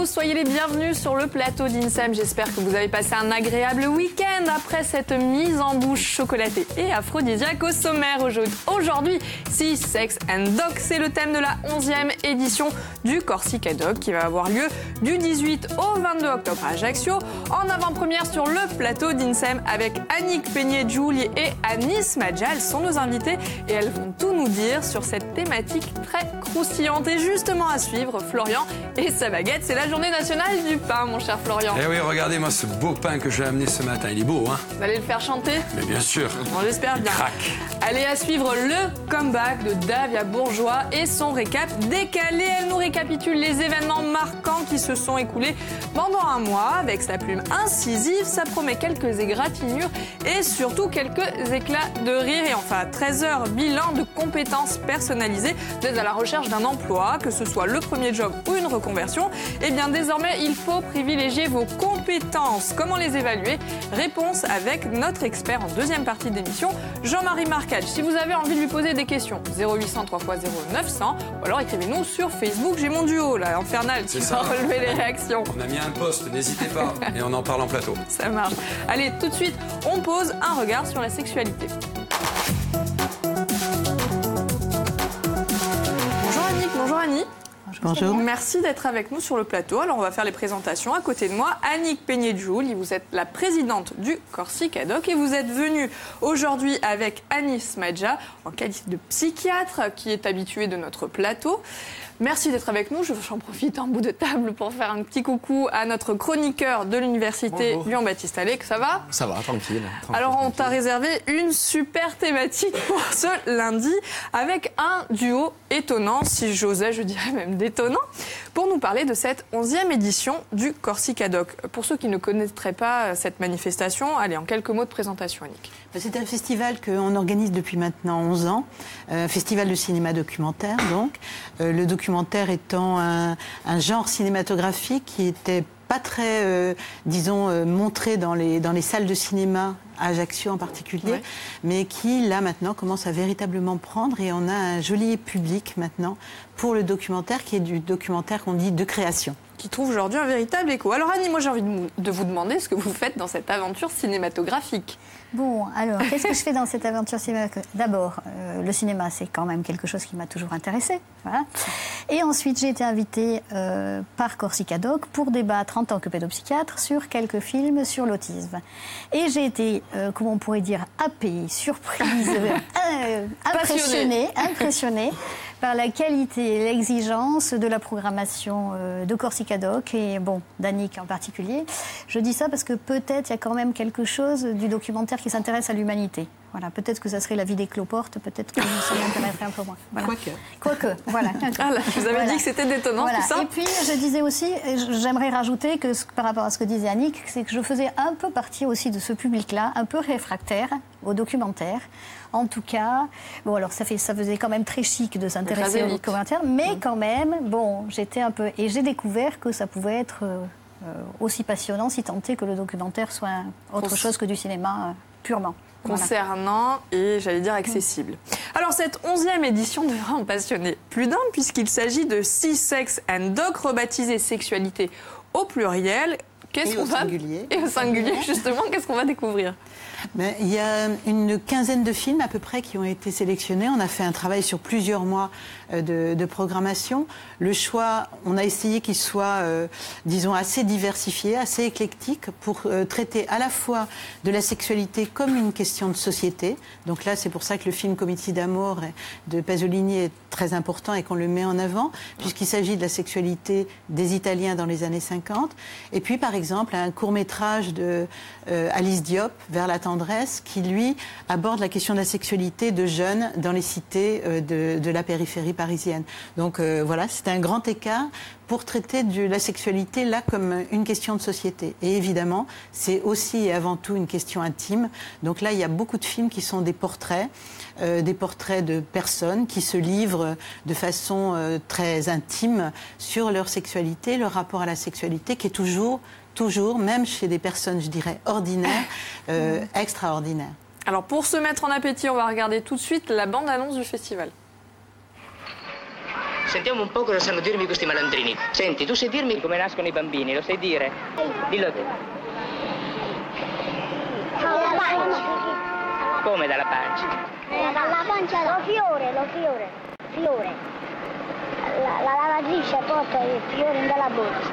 tous, soyez les bienvenus sur le plateau d'INSEM. J'espère que vous avez passé un agréable week-end après cette mise en bouche chocolatée et aphrodisiaque au sommaire aujourd'hui. Si Sex and Doc, c'est le thème de la 11e édition du Corsica Doc qui va avoir lieu du 18 au 22 octobre à Ajaccio. En avant-première sur le plateau d'INSEM avec Annick Peigné-Djouli et Anis Madja. Elles sont nos invitées et elles vont tout nous dire sur cette thématique très croustillante. Et justement à suivre, Florian et sa baguette. C'est la journée nationale du pain, mon cher Florian. Eh oui, regardez-moi ce beau pain que j'ai amené ce matin. Il est beau, hein? Vous allez le faire chanter? Mais bien sûr. On l'espère bien. Crac. Allez, à suivre le comeback de Davia Bourgeois et son récap décalé. Elle nous récapitule les événements marquants qui se sont écoulés pendant un mois. Avec sa plume incisive, ça promet quelques égratignures et surtout quelques éclats de rire. Et enfin, à 13h, bilan de compétences personnalisées. Vous êtes à la recherche d'un emploi, que ce soit le premier job ou une reconversion. Eh bien, désormais, il faut privilégier vos compétences. Comment les évaluer? Réponse avec notre expert en deuxième partie d'émission, Jean-Marie Marcage. Si vous avez envie de lui poser des questions, 0800 3x0 900, ou alors écrivez-nous sur Facebook. J'ai mon duo, là, infernal, qui va relever les réactions. On a mis un post, n'hésitez pas, et on en parle en plateau. Ça marche. Allez, tout de suite, on pose un regard sur la sexualité. Bonjour Annick, bonjour Annie. Bonjour. Merci d'être avec nous sur le plateau. Alors, on va faire les présentations. À côté de moi, Annick Peigné-Djouli. Vous êtes la présidente du Corsica Doc et vous êtes venue aujourd'hui avec Anis Madja en qualité de psychiatre qui est habituée de notre plateau. Merci d'être avec nous. J'en profite en bout de table pour faire un petit coucou à notre chroniqueur de l'université, Lyon-Baptiste Allais. Ça va? Ça va, tranquille. Alors, on t'a réservé une super thématique pour ce lundi avec un duo étonnant, si j'osais, je dirais même détonnant, pour nous parler de cette 11e édition du Corsica Doc. Pour ceux qui ne connaîtraient pas cette manifestation, allez, en quelques mots de présentation, Annick. C'est un festival qu'on organise depuis maintenant 11 ans, un festival de cinéma documentaire donc. Le documentaire étant un genre cinématographique qui était pas très, montré dans les salles de cinéma, à Ajaccio en particulier, mais qui, là, maintenant, commence à véritablement prendre. Et on a un joli public, maintenant, pour le documentaire, qui est du documentaire qu'on dit de création. Qui trouve aujourd'hui un véritable écho. Alors, Annie, moi, j'ai envie de vous demander ce que vous faites dans cette aventure cinématographique. Bon, alors, qu'est-ce que je fais dans cette aventure cinématographique? D'abord, le cinéma, c'est quand même quelque chose qui m'a toujours intéressée. Voilà. Et ensuite, j'ai été invitée par Corsica Doc pour débattre en tant que pédopsychiatre sur quelques films sur l'autisme. Et j'ai été, comment on pourrait dire, happée, surprise, impressionnée par la qualité et l'exigence de la programmation de Corsica Doc et bon, d'Annick en particulier. Je dis ça parce que peut-être il y a quand même quelque chose du documentaire qui s'intéresse à l'humanité. Voilà, peut-être que ça serait La vie des cloportes, peut-être que ça m'intéresserait un peu moins. Voilà. Quoique, voilà. Ah là, je vous avais dit que c'était détonnant tout ça. Et puis, je disais aussi, j'aimerais rajouter que par rapport à ce que disait Annick, c'est que je faisais un peu partie aussi de ce public-là, un peu réfractaire au documentaire. En tout cas, bon, alors ça faisait quand même très chic de s'intéresser au documentaire, mais quand même, bon, j'étais un peu... Et j'ai découvert que ça pouvait être aussi passionnant, si tant est que le documentaire soit autre chose que du cinéma purement. Concernant et, j'allais dire, accessible. Alors, cette 11e édition devra en passionner plus d'un, puisqu'il s'agit de Si Sex and Doc, rebaptisé Sexualité au pluriel. Et au singulier. Et au singulier, justement, qu'est-ce qu'on va découvrir? Il y a une quinzaine de films à peu près qui ont été sélectionnés. On a fait un travail sur plusieurs mois de programmation. Le choix, on a essayé qu'il soit, disons, assez diversifié, assez éclectique pour traiter à la fois de la sexualité comme une question de société. Donc là, c'est pour ça que le film Comiti d'amour de Pasolini est très important et qu'on le met en avant, puisqu'il s'agit de la sexualité des Italiens dans les années 50. Et puis, par exemple, un court-métrage de Alice Diop, Vers la tendresse, qui, lui, aborde la question de la sexualité de jeunes dans les cités de la périphérie parisienne. Donc voilà, c'est un grand écart pour traiter de la sexualité là comme une question de société. Et évidemment, c'est aussi et avant tout une question intime. Donc là, il y a beaucoup de films qui sont des portraits de personnes qui se livrent de façon très intime sur leur sexualité, leur rapport à la sexualité, qui est toujours, même chez des personnes, je dirais, ordinaires, extraordinaires. Alors pour se mettre en appétit, on va regarder tout de suite la bande-annonce du festival. Sentiamo un po' cosa sanno dirmi questi malandrini. Senti, tu sai dirmi come nascono i bambini, lo sai dire? Dillo te. Dalla pancia. Come dalla pancia? Dalla pancia lo fiore. La lavatrice porta il fiore dalla borsa.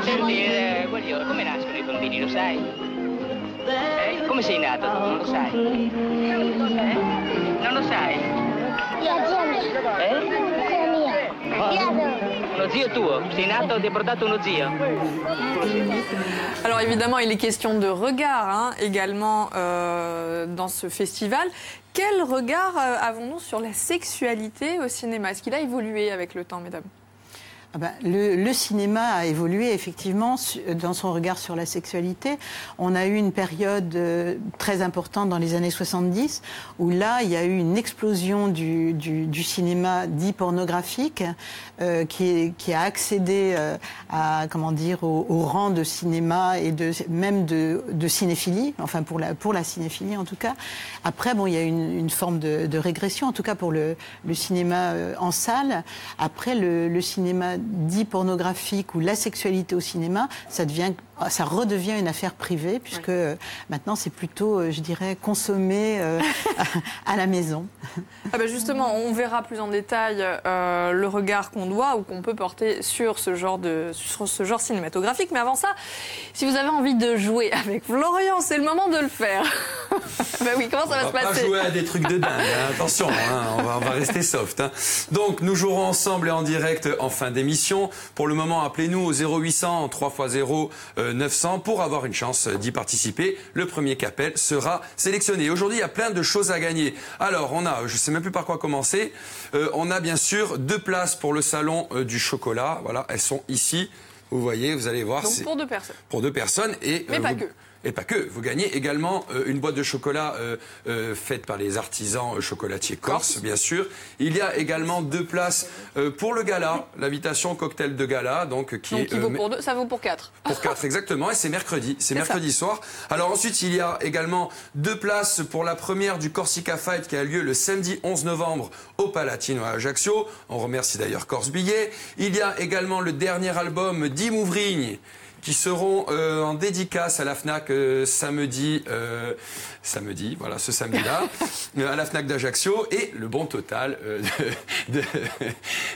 Senti, Guagliolo, come nascono i bambini, lo sai? Come sei nato? Non lo sai? Non lo sai? Uno zio tuo? Sei nato, ti ha portato uno zio? Alors évidemment, il est question de regard hein, également dans ce festival. Quel regard avons-nous sur la sexualité au cinéma? Est-ce qu'il a évolué avec le temps, mesdames? Le cinéma a évolué effectivement dans son regard sur la sexualité. On a eu une période très importante dans les années 70 où là, il y a eu une explosion du cinéma dit pornographique qui a accédé à comment dire au rang de cinéma et même de cinéphilie, enfin pour la cinéphilie en tout cas. Après, bon, il y a une forme de régression en tout cas pour le cinéma en salle. Après, le cinéma dit pornographique ou la sexualité au cinéma, ça redevient une affaire privée puisque maintenant c'est plutôt, je dirais, consommé à la maison. Ah ben justement, on verra plus en détail le regard qu'on doit ou qu'on peut porter sur ce genre cinématographique. Mais avant ça, si vous avez envie de jouer avec Florian, c'est le moment de le faire. Ben oui, comment ça va se passer? On va pas jouer à des trucs de dingue, hein. Attention, hein, on va rester soft. Hein. Donc nous jouerons ensemble et en direct en fin d'émission. Pour le moment, appelez-nous au 0800 3x0 900 pour avoir une chance d'y participer. Le premier qui appelle sera sélectionné. Aujourd'hui, il y a plein de choses à gagner. Alors, on a, je ne sais même plus par quoi commencer, on a bien sûr 2 places pour le salon du chocolat. Voilà, elles sont ici. Vous voyez, vous allez voir. Donc pour 2 personnes. Pour 2 personnes. Mais pas que. Et pas que, vous gagnez également une boîte de chocolat faite par les artisans chocolatiers corses, bien sûr. Il y a également 2 places pour le gala, l'invitation cocktail de gala, donc qui vaut pour 2, ça vaut pour 4. Pour 4, exactement, et c'est mercredi soir. Alors ensuite, il y a également 2 places pour la première du Corsica Fight qui a lieu le samedi 11 novembre au Palatino à Ajaccio. On remercie d'ailleurs Corse Billet. Il y a également le dernier album d'Imouvrigne qui seront en dédicace à la FNAC samedi, voilà, ce samedi-là, à la FNAC d'Ajaccio, et le bon total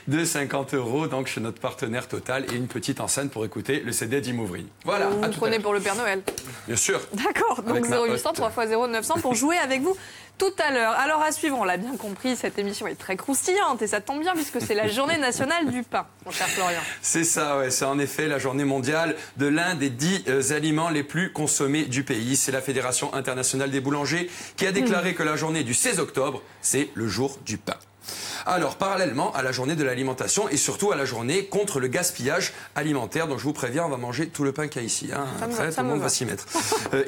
de 50 €, donc chez notre partenaire Total, et une petite enceinte pour écouter le CD d'Imouvrigne. Voilà. Vous prenez pour le Père Noël? Bien sûr. D'accord, donc 0800 3x0 900 pour jouer avec vous tout à l'heure. Alors à suivre, on l'a bien compris, cette émission est très croustillante et ça tombe bien puisque c'est la journée nationale du pain, mon cher Florian. C'est ça, ouais, c'est en effet la journée mondiale de l'un des 10 aliments les plus consommés du pays. C'est la Fédération internationale des boulangers qui a déclaré que la journée du 16 octobre, c'est le jour du pain. Alors, parallèlement à la journée de l'alimentation et surtout à la journée contre le gaspillage alimentaire. Donc, je vous préviens, on va manger tout le pain qu'il y a ici. Hein. Après, tout le monde va s'y mettre.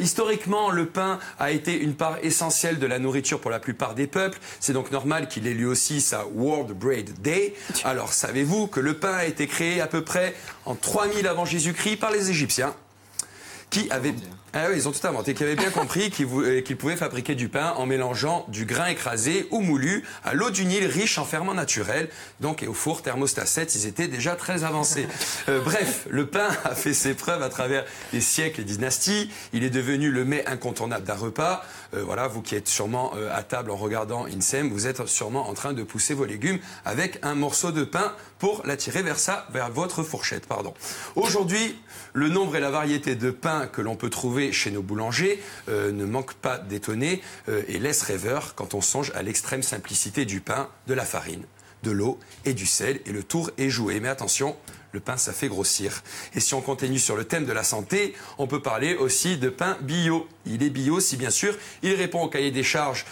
Historiquement, le pain a été une part essentielle de la nourriture pour la plupart des peuples. C'est donc normal qu'il ait lui aussi sa World Bread Day. Alors, savez-vous que le pain a été créé à peu près en 3000 avant Jésus-Christ par les Égyptiens qui avaient... Ah oui, ils ont tout inventé, qui avaient bien compris qu'ils pouvaient fabriquer du pain en mélangeant du grain écrasé ou moulu à l'eau du Nil riche en ferments naturels. Donc, et au four thermostat 7, ils étaient déjà très avancés. Bref, le pain a fait ses preuves à travers les siècles et dynasties. Il est devenu le mets incontournable d'un repas. Voilà, vous qui êtes sûrement à table en regardant INSEM, vous êtes sûrement en train de pousser vos légumes avec un morceau de pain pour l'attirer vers votre fourchette. Pardon. Aujourd'hui, le nombre et la variété de pains que l'on peut trouver chez nos boulangers ne manquent pas d'étonner et laissent rêveur quand on songe à l'extrême simplicité du pain, de la farine, de l'eau et du sel. Et le tour est joué. Mais attention, le pain, ça fait grossir. Et si on continue sur le thème de la santé, on peut parler aussi de pain bio. Il est bio si, bien sûr, il répond au cahier des charges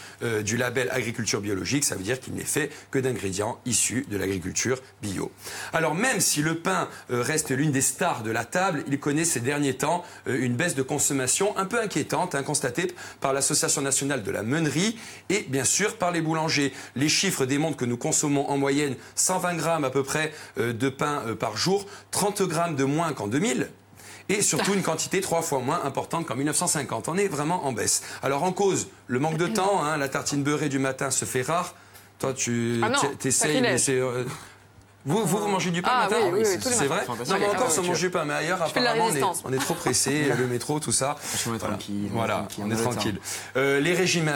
du label agriculture biologique. Ça veut dire qu'il n'est fait que d'ingrédients issus de l'agriculture bio. Alors, même si le pain reste l'une des stars de la table, il connaît ces derniers temps une baisse de consommation un peu inquiétante, constatée par l'Association nationale de la meunerie et, bien sûr, par les boulangers. Les chiffres démontrent que nous consommons en moyenne 120 grammes à peu près de pain par jour, 30 grammes de moins qu'en 2000. Et surtout une quantité 3 fois moins importante qu'en 1950. On est vraiment en baisse. Alors en cause, le manque de temps, la tartine beurrée du matin se fait rare. Toi, tu Ah non, t'essayes, sacrilège. mais c'est... Vous mangez du pain le matin? Oui, tous les C'est matins. vrai? Non, mais encore, ça mange du pain. Mais ailleurs, fais de la apparemment, résistance. on est trop pressé, le métro, tout ça. On est tranquille. Voilà, on est tranquille. Les régimes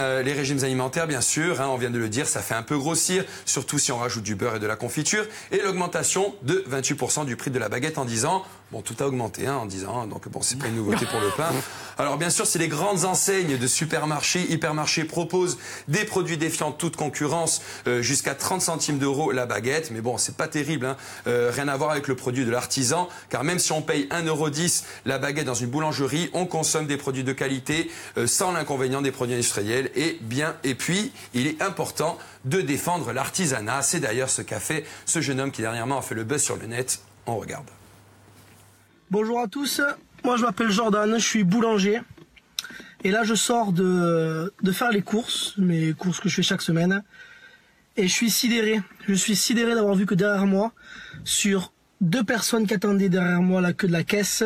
alimentaires, bien sûr, hein, on vient de le dire, ça fait un peu grossir, surtout si on rajoute du beurre et de la confiture. Et l'augmentation de 28% du prix de la baguette en 10 ans. Bon, tout a augmenté en 10 ans, donc bon, c'est pas une nouveauté pour le pain. Alors bien sûr, si les grandes enseignes de supermarchés, hypermarchés proposent des produits défiant toute concurrence, jusqu'à 30 centimes d'euros la baguette, mais bon, c'est pas terrible, hein. Rien à voir avec le produit de l'artisan, car même si on paye 1,10 € la baguette dans une boulangerie, on consomme des produits de qualité, sans l'inconvénient des produits industriels, et puis, il est important de défendre l'artisanat. C'est d'ailleurs ce qu'a fait ce jeune homme qui dernièrement a fait le buzz sur le net. On regarde. Bonjour à tous, moi je m'appelle Jordan, je suis boulanger et là je sors de faire les courses, mes courses que je fais chaque semaine et je suis sidéré d'avoir vu que derrière moi, sur 2 personnes qui attendaient derrière moi la queue de la caisse,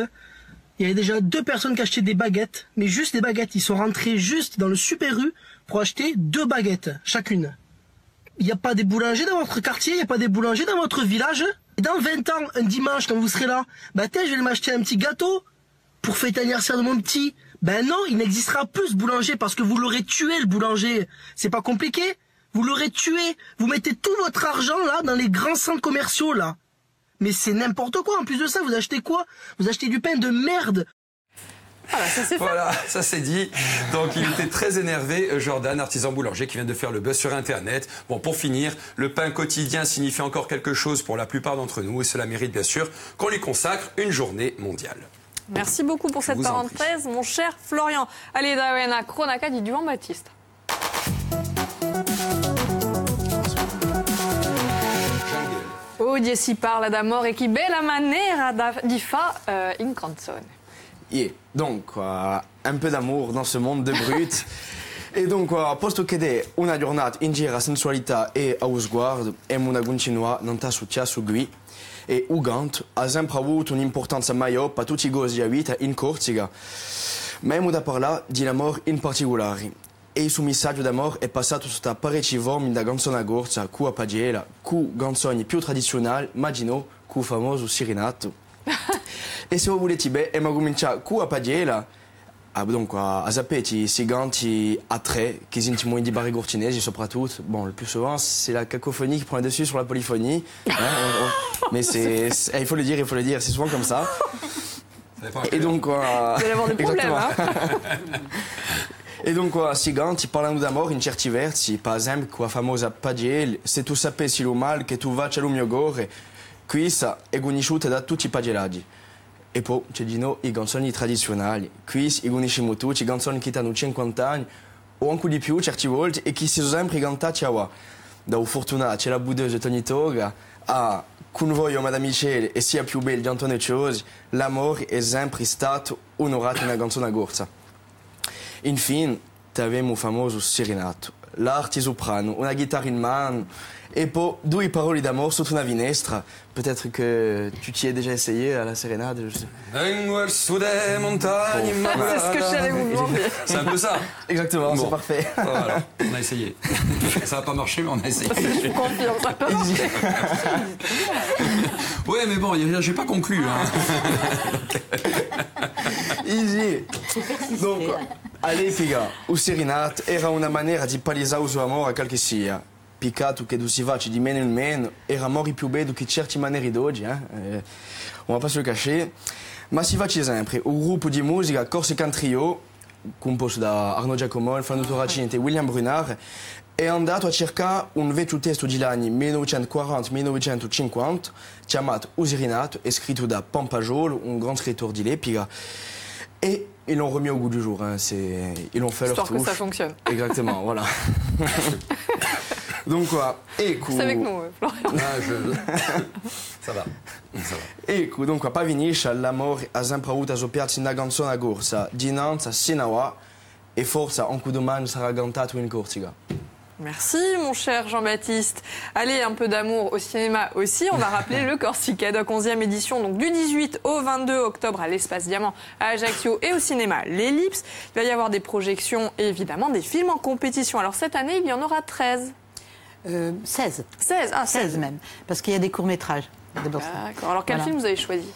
il y avait déjà 2 personnes qui achetaient des baguettes, mais juste des baguettes, ils sont rentrés juste dans le Super U pour acheter 2 baguettes chacune. Il n'y a pas des boulangers dans votre quartier, il n'y a pas des boulangers dans votre village? Et dans 20 ans, un dimanche, quand vous serez là, bah tiens, je vais m'acheter un petit gâteau pour fêter l'anniversaire de mon petit. Ben non, il n'existera plus ce boulanger parce que vous l'aurez tué, le boulanger. C'est pas compliqué. Vous l'aurez tué. Vous mettez tout votre argent là dans les grands centres commerciaux là. Mais c'est n'importe quoi. En plus de ça, vous achetez quoi? Vous achetez du pain de merde. Voilà, Ça c'est dit. Donc il était très énervé, Jordan, artisan boulanger qui vient de faire le buzz sur Internet. Bon, pour finir, le pain quotidien signifie encore quelque chose pour la plupart d'entre nous et cela mérite bien sûr qu'on lui consacre une journée mondiale. Merci beaucoup pour cette parenthèse, mon cher Florian. Allez, Dawena, Kronaka di Baptiste. Oggi si parla d'amore che bella maniera di fa in canzone. Yeah. Donc, un peu d'amour dans ce monde de brut. E dunque, posto che è una giornata in giro a sensualità e a sguardo, è una continua non sta successo qui. E Ugant ha sempre avuto un'importanza maggiore per tutti i gozi a vita in Corsica. Ma è da parlare di l'amore in particolare. E il suo messaggio d'amore è passato sotto parecchi forme da canzone a gorza, cu a pagella, cu canzoni più tradizionali, immagino, cu famoso Sirinato. E se voi volete bene, e cominciare cu a pagella, donc a sapere si ganti a tre, che sono di barri gortinesi soprattutto. Bon, le plus souvent, c'est la cacophonie qui prend le dessus sur la polyphonie. Mais il faut le dire, c'est souvent comme ça. Et donc, vous allez avoir des problèmes, hein. E dunque, si ganti parlando d'amore in certi versi, per esempio, con la famosa pagella, se tu sapessi lo mal che tu faccia lo mio gore, questa è conosciuta da tutti i pagellaggi. E poi c'è di noi i canzoni tradizionali. Qui i conosciamo tutti, i canzoni che hanno 50 anni, o anche di più, certe volte, e che si sono sempre cantati a da Fortuna, c'è la budeuse Tony Toga, a Con voi, Madame Michele, e sia più bella di Antonio Ciosi, l'amore è sempre stato onorato nella canzone a gorza. Infine, avevamo il famoso Sirinato, l'arte soprano, una chitarra in mano, e poi 2 parole d'amore sotto una finestra. Peut-être que tu t'y es déjà essayé à la sérénade, je sais. Vengo su des montagnes. C'est ce que j'allais vous demander. C'est un peu ça. Exactement, Bon. c'est parfait. Voilà, on a essayé. Ça n'a pas marché, mais on a essayé. Je vous confirme, ça peut marcher. Ouais, mais bon, j'ai pas conclu. Hein. Easy. Donc, all'epoca, il Sirinato era una maniera di palesare il suo amore a quel che sia. Peccato che tu si faccia di meno in meno, era amore più bello che certi manieri d'oggi, on va pas se le cacher. Ma si faccia sempre, un gruppo di musica Corsican Trio, composto da Arno Giacomò, Fernando Torracini e William Brunard, è andato a cercare un vecchio testo degli anni 1940-1950, chiamato Usirinato, e scritto da Pampajolo, un grand scrittore di l'epoca. Et ils l'ont remis au goût du jour. Hein. Ils l'ont fait Histoire leur touche. que ça fonctionne. Exactement, voilà. Donc quoi, C'est avec nous, Florian. Ça va. Ecco, dunque, pa finisce, l'amore ha sempre avuto a soppiarsi una canzone a corsa, dinanzi a Sinawa, e forse anche domani sarà cantato in Corsica. Merci, mon cher Jean-Baptiste. Allez, un peu d'amour au cinéma aussi. On va rappeler le Corsicadoc 11e édition, donc du 18 au 22 octobre à l'Espace Diamant à Ajaccio et au cinéma L'Ellipse. Il va y avoir des projections et évidemment des films en compétition. Alors cette année, il y en aura 13. 16. 16, ah 16 même, parce qu'il y a des courts-métrages. D'accord. Alors quel film vous avez choisi?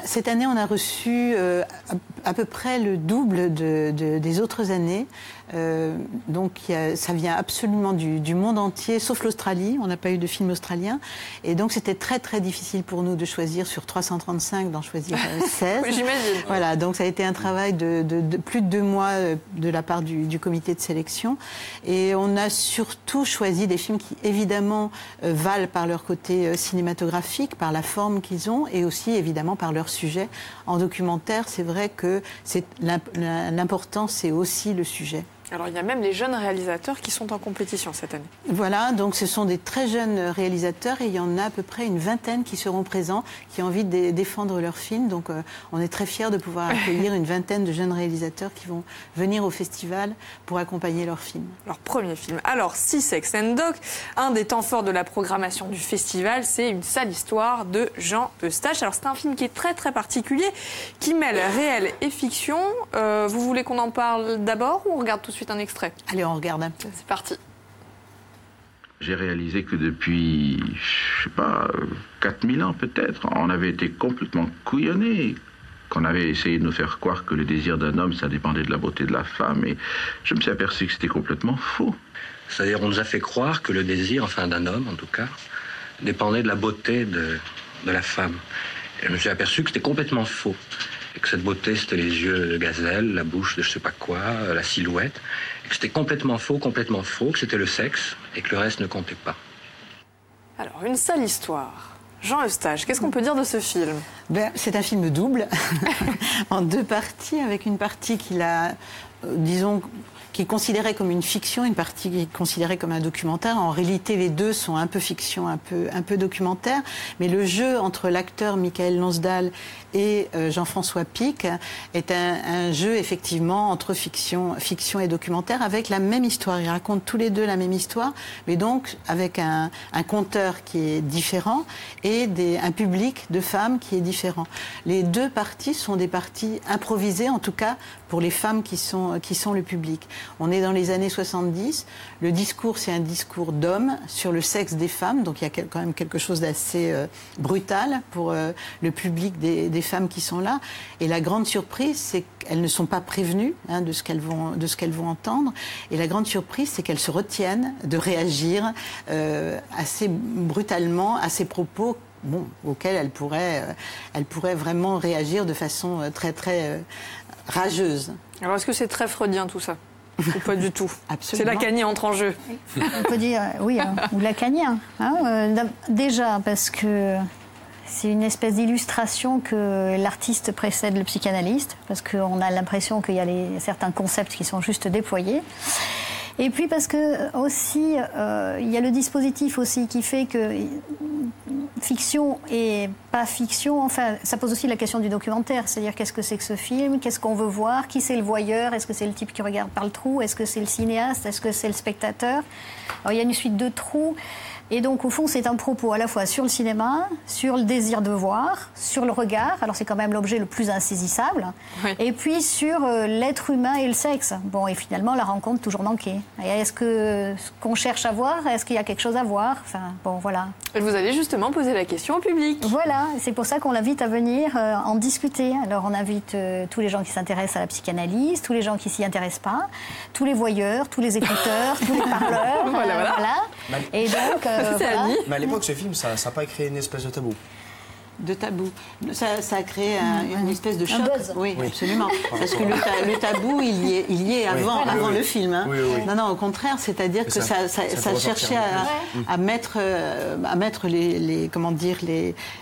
Cette année, on a reçu à peu près le double des autres années. Donc ça vient absolument du monde entier, sauf l'Australie. On n'a pas eu de film australien. Et donc c'était très très difficile pour nous de choisir sur 335, d'en choisir 16. Oui, j'imagine. Voilà, donc ça a été un travail de plus de 2 mois de la part du comité de sélection. Et on a surtout choisi des films qui évidemment valent par leur côté cinématographique, par la forme qu'ils ont, et aussi évidemment par leur sujet. En documentaire, c'est vrai que l'important, c'est aussi le sujet. Alors il y a même les jeunes réalisateurs qui sont en compétition cette année. Voilà, donc ce sont des très jeunes réalisateurs et il y en a à peu près une vingtaine qui seront présents, qui ont envie de défendre leur film. Donc on est très fiers de pouvoir accueillir une vingtaine de jeunes réalisateurs qui vont venir au festival pour accompagner leur film. Leur premier film. Alors, Si Sex and Doc, un des temps forts de la programmation du festival, c'est Une sale histoire de Jean Eustache. Alors c'est un film qui est très très particulier, qui mêle réel et fiction. Vous voulez qu'on en parle d'abord ou on regarde tout de suite un extrait? Allez, on regarde un peu. C'est parti. J'ai réalisé que depuis, je sais pas, 4000 ans peut-être, on avait été complètement couillonnés, qu'on avait essayé de nous faire croire que le désir d'un homme, ça dépendait de la beauté de la femme, et je me suis aperçu que c'était complètement faux. C'est-à-dire, on nous a fait croire que le désir, enfin d'un homme en tout cas, dépendait de la beauté de la femme. Et je me suis aperçu que c'était complètement faux. Et que cette beauté, c'était les yeux de gazelle, la bouche de je sais pas quoi, la silhouette. Et que c'était complètement faux, que c'était le sexe, et que le reste ne comptait pas. Alors, Une sale histoire. Jean Eustache, qu'est-ce qu'on peut dire de ce film? C'est un film double, en 2 parties, avec une partie qu'il a, disons, qui est considérée comme une fiction, une partie qui est considérée comme un documentaire. En réalité, les deux sont un peu fiction, un peu documentaire. Mais le jeu entre l'acteur Michael Lonsdal et Jean-François Pic est un jeu effectivement entre fiction et documentaire avec la même histoire. Ils racontent tous les deux la même histoire, mais donc avec un conteur qui est différent et un public de femmes qui est différent. Les 2 parties sont des parties improvisées, en tout cas pour les femmes qui sont le public. On est dans les années 70. Le discours, c'est un discours d'hommes sur le sexe des femmes. Donc il y a quand même quelque chose d'assez brutal pour le public des femmes qui sont là. Et la grande surprise, c'est qu'elles ne sont pas prévenues de ce qu'elles vont entendre. Et la grande surprise, c'est qu'elles se retiennent de réagir assez brutalement à ces propos auxquels elles pourraient vraiment réagir de façon très, très rageuse. Alors, est-ce que c'est très freudien, tout ça? Ou pas du tout? Absolument. C'est Lacani entre en jeu. On peut dire, oui, ou lacanien. Déjà, parce que c'est une espèce d'illustration que l'artiste précède le psychanalyste, parce qu'on a l'impression qu'il y a certains concepts qui sont juste déployés. Et puis parce que aussi, il y a le dispositif aussi qui fait que fiction et pas fiction, enfin, ça pose aussi la question du documentaire, c'est-à-dire qu'est-ce que c'est que ce film, qu'est-ce qu'on veut voir, qui c'est le voyeur, est-ce que c'est le type qui regarde par le trou, est-ce que c'est le cinéaste, est-ce que c'est le spectateur. Alors il y a une suite de trous. Et donc, au fond, c'est un propos à la fois sur le cinéma, sur le désir de voir, sur le regard, alors c'est quand même l'objet le plus insaisissable, oui. Et puis sur l'être humain et le sexe. Bon, et finalement, la rencontre toujours manquée. Et est-ce que ce qu'on cherche à voir, est-ce qu'il y a quelque chose à voir? Enfin, bon, voilà. Et vous allez justement poser la question au public. Voilà, c'est pour ça qu'on l'invite à venir en discuter. Alors, on invite tous les gens qui s'intéressent à la psychanalyse, tous les gens qui s'y intéressent pas, tous les voyeurs, tous les écouteurs, tous les parleurs. Voilà. Et donc... Voilà. Mais à l'époque, ce film, ça n'a pas créé une espèce de tabou. De tabou. Ça a créé une espèce de choc. Un buzz. Oui, absolument. Parce que le tabou, il y est avant le film. Hein. Oui. Non, au contraire, c'est-à-dire que ça cherchait à mettre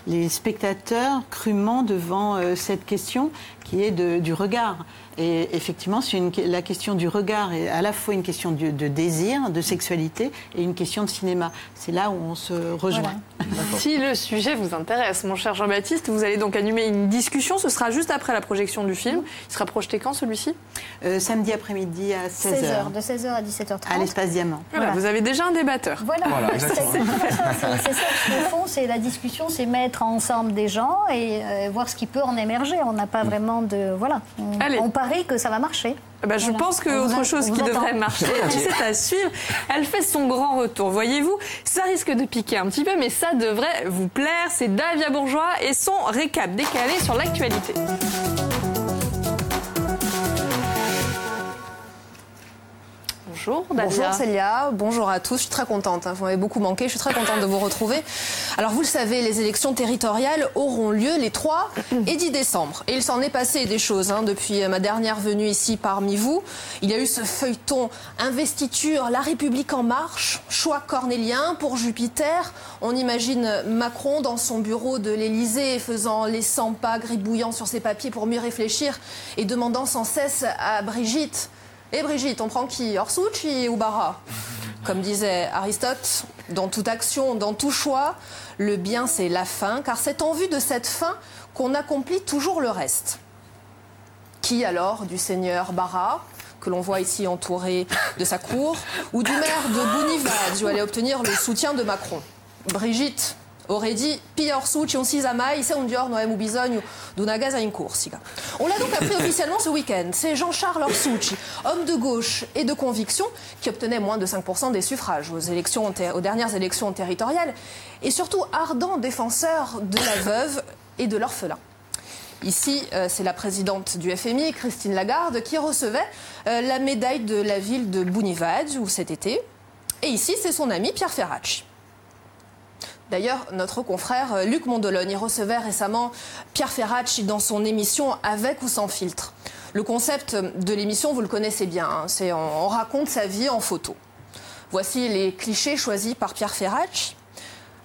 les spectateurs crûment devant cette question qui est du regard. Et effectivement, la question du regard est à la fois une question de désir, de sexualité et une question de cinéma. C'est là où on se rejoint. Voilà. Si le sujet vous intéresse, mon cher Jean-Baptiste, vous allez donc animer une discussion. Ce sera juste après la projection du film. Il sera projeté quand, celui-ci? Samedi après-midi à 16h. De 16h à 17h30. À l'Espace Diamant. Voilà. Vous avez déjà un débatteur. Voilà. C'est ça, au fond, c'est la discussion, c'est mettre ensemble des gens et voir ce qui peut en émerger. On n'a pas vraiment temps de... Voilà, on parie que ça va marcher. Je pense qu'autre chose qui devrait marcher, c'est à suivre. Elle fait son grand retour, voyez-vous. Ça risque de piquer un petit peu, mais ça devrait vous plaire. C'est Davia Bourgeois et son récap décalé sur l'actualité. Bonjour Davia. Bonjour Célia, bonjour à tous, je suis très contente, vous m'avez beaucoup manqué, je suis très contente de vous retrouver. Alors vous le savez, les élections territoriales auront lieu les 3 et 10 décembre. Et il s'en est passé des choses depuis ma dernière venue ici parmi vous. Il y a eu ce feuilleton investiture, La République en marche, choix cornélien pour Jupiter. On imagine Macron dans son bureau de l'Élysée faisant les 100 pas, gribouillant sur ses papiers pour mieux réfléchir et demandant sans cesse à Brigitte: et Brigitte, on prend qui, Orsucci ou Barra? Comme disait Aristote, dans toute action, dans tout choix, le bien c'est la fin, car c'est en vue de cette fin qu'on accomplit toujours le reste. Qui alors? Du seigneur Barra, que l'on voit ici entouré de sa cour, ou du maire de Bunivad, où allait obtenir le soutien de Macron? Brigitte aurait dit Pia Orsucci, on si amai, c'est un dior noem ou bisogno d'una casa in corsica. On l'a donc appris officiellement ce week-end. C'est Jean-Charles Orsucci, homme de gauche et de conviction, qui obtenait moins de 5% des suffrages aux dernières élections territoriales, et surtout ardent défenseur de la veuve et de l'orphelin. Ici, c'est la présidente du FMI, Christine Lagarde, qui recevait la médaille de la ville de Bunivad cet été. Et ici, c'est son ami Pierre Ferracci. D'ailleurs, notre confrère Luc Mondolone y recevait récemment Pierre Ferracci dans son émission Avec ou sans filtre. Le concept de l'émission, vous le connaissez bien, c'est on raconte sa vie en photo. Voici les clichés choisis par Pierre Ferracci.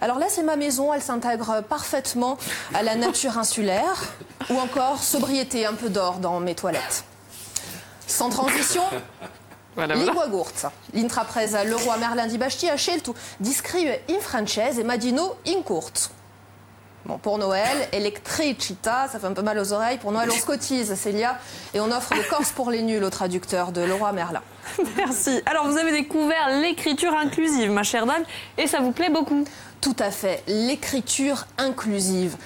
Alors là, c'est ma maison, elle s'intègre parfaitement à la nature insulaire, ou encore sobriété, un peu d'or dans mes toilettes. Sans transition, Lingua Gurza, l'intrapresa Leroy Merlin di Basti a scelto di scrivere in francese ma di no in curto. Bon, pour Noël, Electricità, ça fait un peu mal aux oreilles. Pour Noël, on se cotise, Célia, et on offre le Corse pour les nuls au traducteur de Leroy Merlin. Merci. Alors, vous avez découvert l'écriture inclusive, ma chère dame, et ça vous plaît beaucoup? Tout à fait, l'écriture inclusive.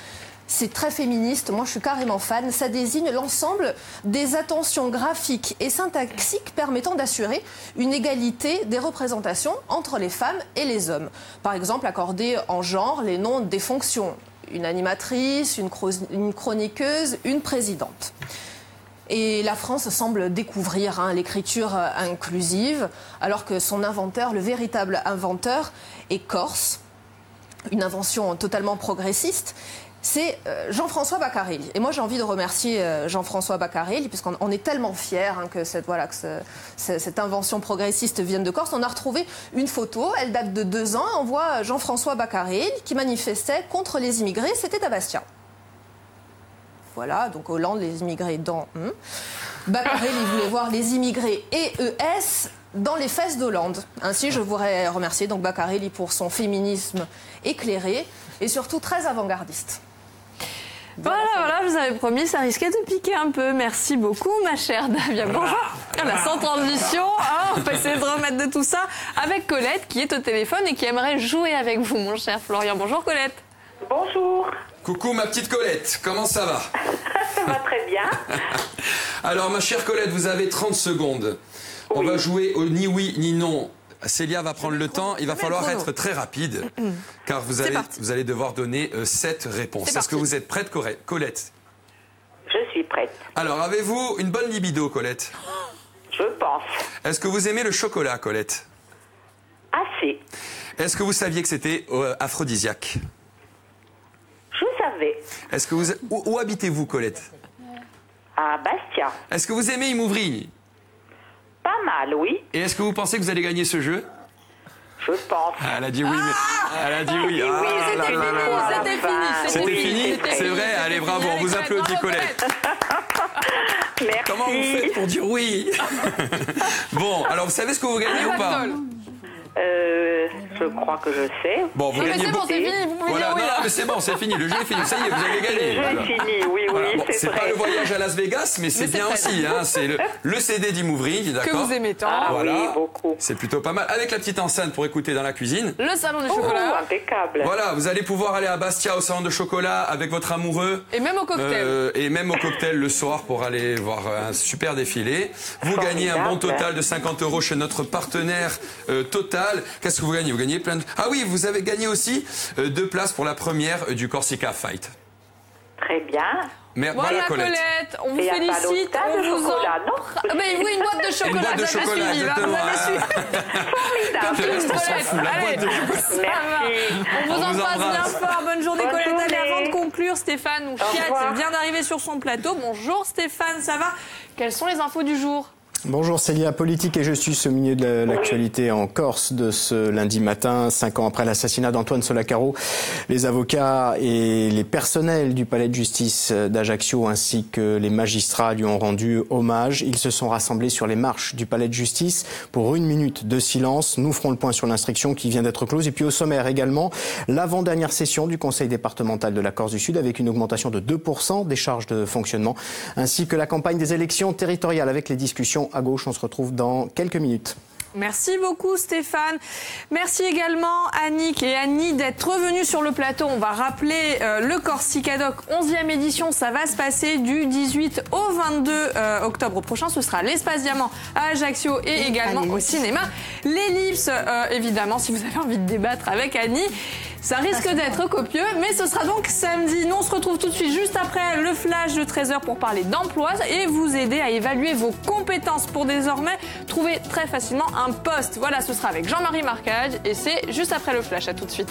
C'est très féministe, moi je suis carrément fan. Ça désigne l'ensemble des attentions graphiques et syntaxiques permettant d'assurer une égalité des représentations entre les femmes et les hommes. Par exemple, accorder en genre les noms des fonctions. Une animatrice, une chroniqueuse, une présidente. Et la France semble découvrir l'écriture inclusive, alors que son inventeur, le véritable inventeur, est corse. Une invention totalement progressiste. C'est Jean-François Baccarelli. Et moi, j'ai envie de remercier Jean-François Baccarelli, puisqu'on est tellement fiers que cette invention progressiste vienne de Corse. On a retrouvé une photo, elle date de 2 ans. On voit Jean-François Baccarelli qui manifestait contre les immigrés. C'était à Bastia. Voilà, donc Hollande, les immigrés dans... Baccarelli voulait voir les immigrés EES dans les fesses d'Hollande. Ainsi, je voudrais remercier donc Baccarelli pour son féminisme éclairé et surtout très avant-gardiste. Voilà, je vous avais promis, ça risquait de piquer un peu. Merci beaucoup, ma chère Davia Bourgeois. Sans transition, on va essayer de remettre de tout ça avec Colette, qui est au téléphone et qui aimerait jouer avec vous, mon cher Florian. Bonjour, Colette. Bonjour. Coucou, ma petite Colette, comment ça va? Ça va très bien. Alors, ma chère Colette, vous avez 30 secondes. Oui. On va jouer au ni oui ni non. Célia va prendre le temps. Il va falloir être très rapide, car vous allez devoir donner 7 réponses. Est-ce que vous êtes prête, Colette? Je suis prête. Alors, avez-vous une bonne libido, Colette? Je pense. Est-ce que vous aimez le chocolat, Colette? Assez. Est-ce que vous saviez que c'était aphrodisiaque? Je savais. Est-ce que où habitez-vous, Colette? À Bastia. Est-ce que vous aimez Imouvrigne? Pas mal, oui. Et est-ce que vous pensez que vous allez gagner ce jeu? Je pense. Elle a dit oui, mais... Elle a dit oui. C'était fini. C'est vrai. Allez, bravo. On vous applaudit, Colette. Merci. Comment vous faites pour dire oui? Bon, alors vous savez ce que vous gagnez ou pas? Je crois que je sais. Bon, vous Non, mais gagnez c'est bon, beaucoup. c'est fini. Vous pouvez Voilà, dire oui, non, là. mais c'est bon, c'est fini. Le jeu est fini. Ça y est, vous avez gagné. Le jeu est fini, oui, Voilà. Bon, c'est c'est pas vrai. le voyage à Las Vegas, mais c'est c'est bien très aussi. Hein. C'est le CD d'Imouvry, Que d'accord. vous aimez tant. Ah Voilà. oui, beaucoup. C'est plutôt pas mal. Avec la petite enceinte pour écouter dans la cuisine. Le salon du Oh, chocolat. impeccable. Voilà, vous allez pouvoir aller à Bastia au salon de chocolat avec votre amoureux. Et même au cocktail. Et même au cocktail le soir pour aller voir un super défilé. Vous gagnez un bon total de 50 € chez notre partenaire Total. Qu'est-ce que vous gagnez? Vous gagnez plein de... Ah oui, vous avez gagné aussi 2 places pour la première du Corsica Fight. Très bien. Mais Voilà, Colette, on vous Et y a pas félicite, d'autre tas on de vous chocolat, non Ah, mais oui, une boîte de chocolat, Une boîte de vous avez chocolat, suivi, hein, vous exactement. avez suivi. Formidable. Copine reste, on s'en Colette, fout, la allez, boîte de chocolat. ça va. On vous On vous embrasse bien embrasse. fort, bonne journée Bonne Colette. Allez, journée. avant de conclure, Stéphane ou Fiat revoir. vient d'arriver sur son plateau. Bonjour Stéphane, ça va? Quelles sont les infos du jour? Bonjour Célia, politique et justice au milieu de l'actualité en Corse de ce lundi matin, 5 ans après l'assassinat d'Antoine Solacaro. Les avocats et les personnels du palais de justice d'Ajaccio ainsi que les magistrats lui ont rendu hommage. Ils se sont rassemblés sur les marches du palais de justice pour 1 minute de silence. Nous ferons le point sur l'instruction qui vient d'être close. Et puis au sommaire également, l'avant-dernière session du conseil départemental de la Corse du Sud avec une augmentation de 2% des charges de fonctionnement ainsi que la campagne des élections territoriales avec les discussions à gauche. On se retrouve dans quelques minutes. Merci beaucoup Stéphane. Merci également Annick et Annie d'être revenus sur le plateau. On va rappeler le Corsica Doc 11e édition. Ça va se passer du 18 au 22 octobre prochain. Ce sera l'Espace Diamant à Ajaccio et également au cinéma. L'Ellipse, évidemment, si vous avez envie de débattre avec Annie. Ça risque d'être copieux, mais ce sera donc samedi. Nous, on se retrouve tout de suite juste après le flash de 13h pour parler d'emploi et vous aider à évaluer vos compétences pour désormais trouver très facilement un poste. Voilà, ce sera avec Jean-Marie Marcage et c'est juste après le flash. À tout de suite.